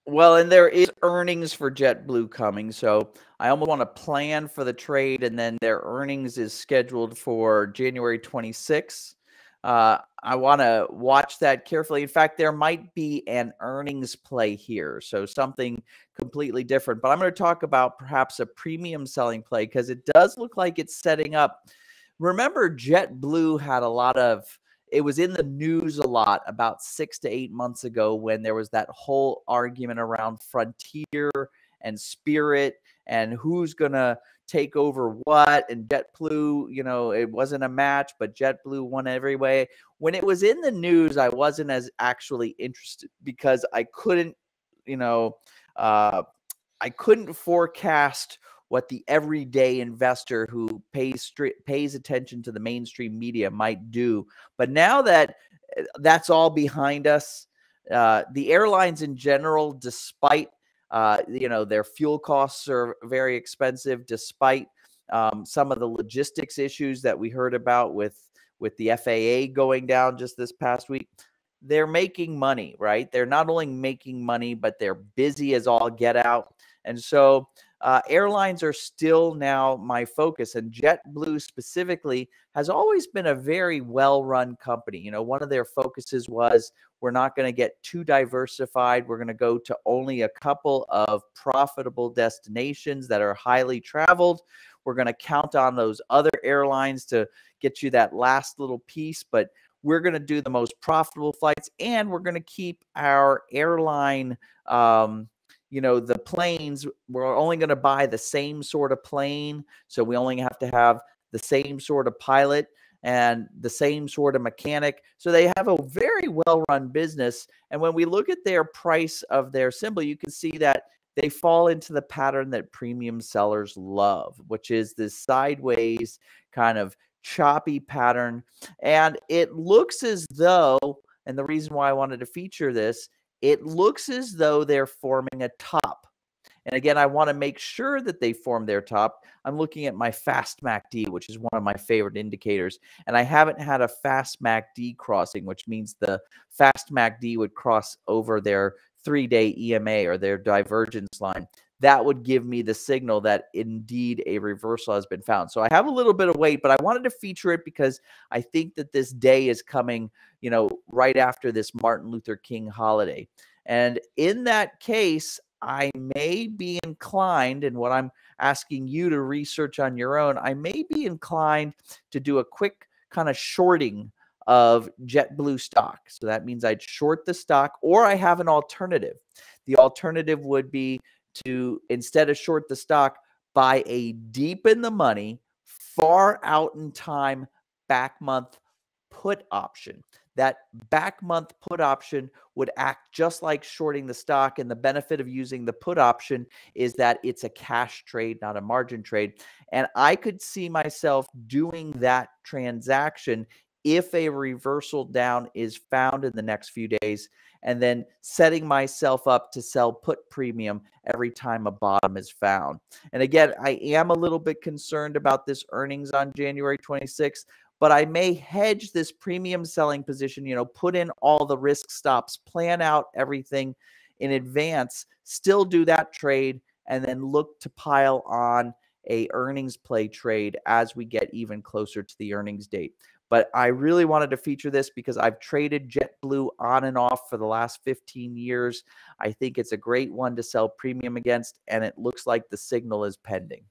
Well, and there is earnings for JetBlue coming, so I almost want to plan for the trade, and then their earnings is scheduled for January 26th. I want to watch that carefully. In fact, there might be an earnings play here, so something completely different. But I'm going to talk about perhaps a premium selling play because it does look like it's setting up. Remember, JetBlue had a lot of it was in the news a lot about 6 to 8 months ago when there was that whole argument around Frontier and Spirit and who's going to take over what. And JetBlue, it wasn't a match, but JetBlue won every way. When it was in the news, I wasn't as actually interested because you know, uh, I couldn't forecast what the everyday investor who pays attention to the mainstream media might do. But now that that's all behind us, the airlines in general, despite their fuel costs are very expensive, despite some of the logistics issues that we heard about with the FAA going down just this past week. They're making money, right? They're not only making money, but they're busy as all get out. And so airlines are still now my focus. And JetBlue specifically has always been a very well-run company. One of their focuses was we're not going to get too diversified. We're going to go to only a couple of profitable destinations that are highly traveled. We're going to count on those other airlines to get you that last little piece, but we're going to do the most profitable flights, and we're going to keep our airline the planes, we're only going to buy the same sort of plane. So we only have to have the same sort of pilot and the same sort of mechanic. So they have a very well-run business. And when we look at their price of their symbol, you can see that they fall into the pattern that premium sellers love, which is this sideways kind of choppy pattern. And it looks as though, and the reason why I wanted to feature this, it looks as though they're forming a top. And again, I want to make sure that they form their top. I'm looking at my fast MACD, which is one of my favorite indicators. And I haven't had a fast MACD crossing, which means the fast MACD would cross over their 3-day EMA or their divergence line. That would give me the signal that indeed a reversal has been found. So I have a little bit of weight, but I wanted to feature it because I think that this day is coming, right after this Martin Luther King holiday. And in that case, I may be inclined, and what I'm asking you to research on your own, I may be inclined to do a quick kind of shorting of JetBlue stock. So that means I'd short the stock, or I have an alternative. The alternative would be to, instead of short the stock, buy a deep in the money, far out in time back month put option. That back month put option would act just like shorting the stock. And the benefit of using the put option is that it's a cash trade, not a margin trade. And I could see myself doing that transaction if a reversal down is found in the next few days, and then setting myself up to sell put premium every time a bottom is found. And again, I am a little bit concerned about this earnings on January 26th, but I may hedge this premium selling position, put in all the risk stops, plan out everything in advance, still do that trade, and then look to pile on a earnings play trade as we get even closer to the earnings date. But I really wanted to feature this because I've traded JetBlue on and off for the last 15 years. I think it's a great one to sell premium against, and it looks like the signal is pending.